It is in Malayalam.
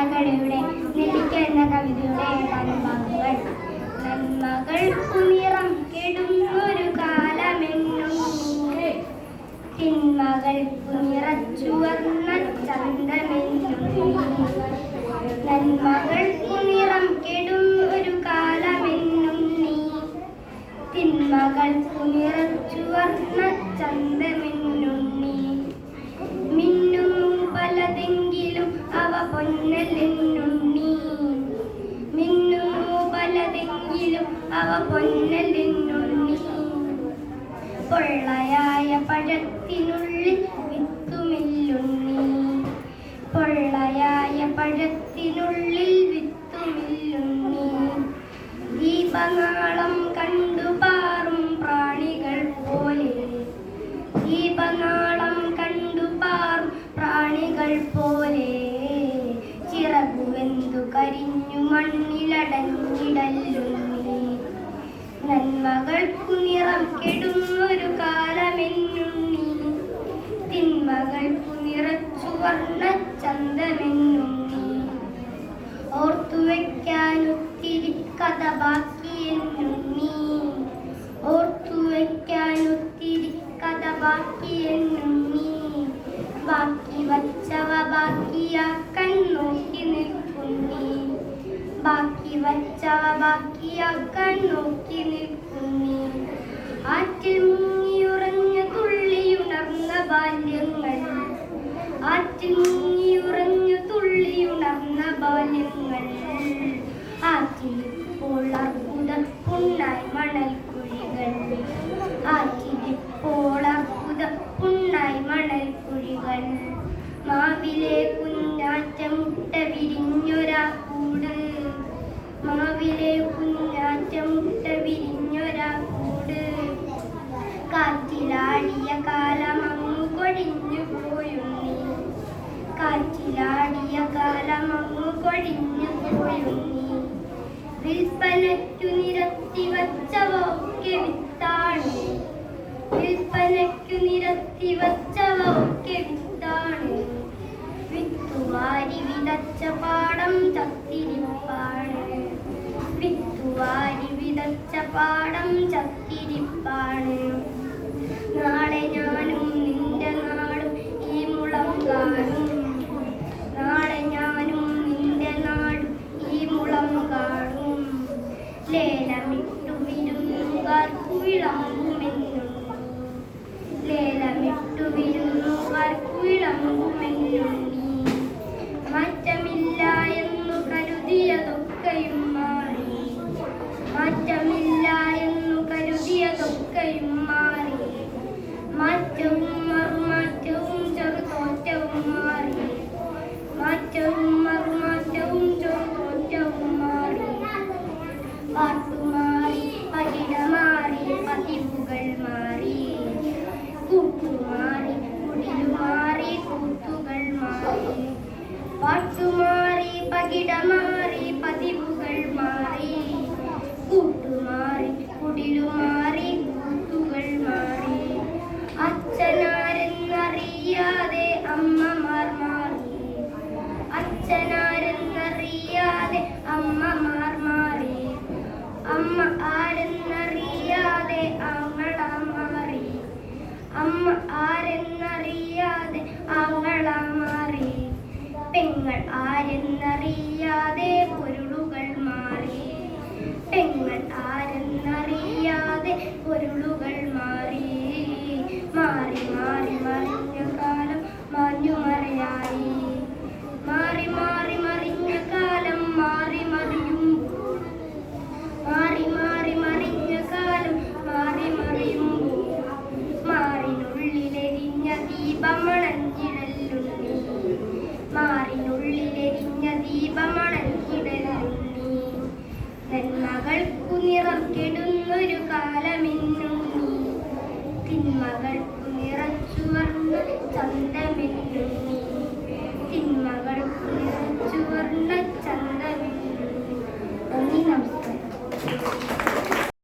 വടകരയുടെ നെല്ലിക്ക എന്ന കവിതയുടെ ഏതാനും ഭാഗങ്ങൾ. നന്മകൾക്കു നിറം കെടുന്നൊരു കാലമെന്നുണ്ണി, തിന്മകൾക്കു നിറച്ചുവർണ്ണ ചന്തമെന്നുണ്ണി. നന്മകൾക്കു നിറം കെടുന്നൊരു കാലമെന്നുണ്ണി, തിന്മകൾക്കു നിറച്ചുവർണ്ണ ചന്തമെന്നുണ്ണി. മിന്നുന്നു പലതെങ്കിലും അവ പൊന്നലെന്നുണ്ണി, മിന്നുന്നു പലതെങ്കിലും അവ പൊന്നലെന്നുണ്ണി. പൊള്ളയായ പഴത്തിനുള്ളിൽ വിത്തുമില്ലുണ്ണി, പൊള്ളയായ പഴത്തിനുള്ളിൽ വിത്തുമില്ലുണ്ണി. ദീപനാളം കണ്ടുപാറും പ്രാണികൾ പോലെ, ദീപനാളം കണ്ടുപാറും പ്രാണികൾ പോലെ, ചിറകുവെന്തു കരിഞ്ഞു മണ്ണിലടഞ്ഞിടല്ലുണ്ണി. നന്മകൾക്കു നിറം കെടുന്നൊരു കാലമെന്നുണ്ണി, തിന്മകൾക്കു നിറച്ചുവർണ്ണ ചന്തമെന്നുണ്ണി. ഓർത്തുവെക്കാനൊത്തിരി കഥ ബാക്കിയെന്നുണ്ണി, ഓർത്തുവെക്കാനൊത്തിരി കഥ ബാക്കിയെന്നുണ്ണി. ബാക്കി വച്ചവ ബാക്കിയാക്കാൻ നോക്കി നിൽക്കുന്നി, ബാക്കി വച്ചവ ബാക്കിയാക്കാൻ നോക്കി നിൽക്കുന്നി. ആറ്റിൽ മുങ്ങിയുറഞ്ഞ തുള്ളിയുണർന്ന ബാല്യങ്ങൾ, ആറ്റിൽ മുങ്ങിയുറഞ്ഞു തുള്ളിയുണർന്ന ബാല്യങ്ങൾ. ആറ്റിലിപ്പോൾ അർബുദ പുണ്ണായി മണൽക്കുഴികൾ, ആറ്റിലിപ്പോൾ അർബുദ പുണ്ണായി മണൽക്കുഴികൾ. മാവിലെ കുഞ്ഞാറ്റ മുട്ട വിരിഞ്ഞൊരാ കൂട്, മാവിലെ കുഞ്ഞാറ്റ മുട്ട വിരിഞ്ഞൊരാ കൂട്. കാറ്റിലാടിയ കാലമങ്ങു കൊഴിഞ്ഞു പോയുണ്ണി, കാറ്റിലാടിയ കാലമങ്ങു കൊഴിഞ്ഞു പോയുണ്ണി. വിൽപ്പനയ്ക്കു നിരത്തി വച്ചവ ഒക്കെ വിത്താണ്, വിൽപ്പനയ്ക്കു നിരത്തി വച്ചവ ഒക്കെ വിത്താണ്. വിത്തുവാരി വിതച്ച പാടം ചത്തിരിപ്പാണ്, വിത്തുവാരി വിതച്ച പാടം ചത്തിരിപ്പാണ്. നാളെ ഞാനും നിന്റെ നാടും ഈ മുളം കാണും, നാളെ ഞാനും നിന്റെ നാടും ഈ മുളം കാണും. ലേലമിട്ടു വിരുന്നുകാർക്കു വിളമ്പുമെന്നുണ്ണി, ലേലമിട്ടു വിരുന്നുകാർക്കു വിളമ്പുമെന്നുണ്ണി. മാറ്റമില്ല എന്നു കരുതിയതൊക്കെയും മാറി, മാറ്റമില്ല എന്നു കരുതിയതൊക്കെയും മാറി. മാറ്റവും മറുമാറ്റവും ചെറുതോറ്റവും മാറി, മാറ്റവും മറുമാറ്റവും ചെറുതോറ്റവും മാറി. പാട്ടുമാറി പകിടമാറി പതിവുകൾ മാറി, കൂട്ടുമാറി കുടിലുമാറി കൂത്തുകൾ മാറി. പാട്ടുമാറി പകിടമാറി പതിവുകൾ മാറി, കൂട്ടുമാറി കുടിലുമാറി കൂത്തുകൾ മാറി. അച്ഛനാരെന്നറിയാതെ അമ്മമാർ മാറി, അച്ഛനാരെന്നറിയാതെ അമ്മമാർ മാറി. അമ്മ ആരെന്നറിയാതെ ആങ്ങള മാറി, അമ്മ ആരെന്നറിയാതെ ആങ്ങള മാറി. പെങ്ങൾ ആരെന്നറിയാതെ പൊരുളുകൾ മാറി, പെങ്ങൾ ആരെന്നറിയാതെ പൊരുളുകൾ മാറി. മാറി മാറി മറിഞ്ഞ കാലം മാഞ്ഞു മറയായി, മാറി മാറി മറിഞ്ഞ കാലം മാറി മറിയുമ്പോൾ, മാറി മാറി മറിഞ്ഞ കാലം മാറി മറിയുമ്പോൾ. മാറിനുള്ളിലെരിഞ്ഞ ദീപമണഞ്ഞിടല്ലുണ്ണി, മാറിനുള്ളിലെരിഞ്ഞ ദീപമണഞ്ഞിടല്ലുണ്ണി. നന്മകൾക്കു നിറം കെടുന്നൊരു കാലമെന്നുണ്ണി, തിന്മകൾക്കു നിറച്ചുവർണ്ണ ചന്തമെന്നുണ്ണി, തിന്മകൾക്കു നിറച്ചുവർണ്ണ ചന്തമെന്നുണ്ണി. നന്ദി, നമസ്കാരം.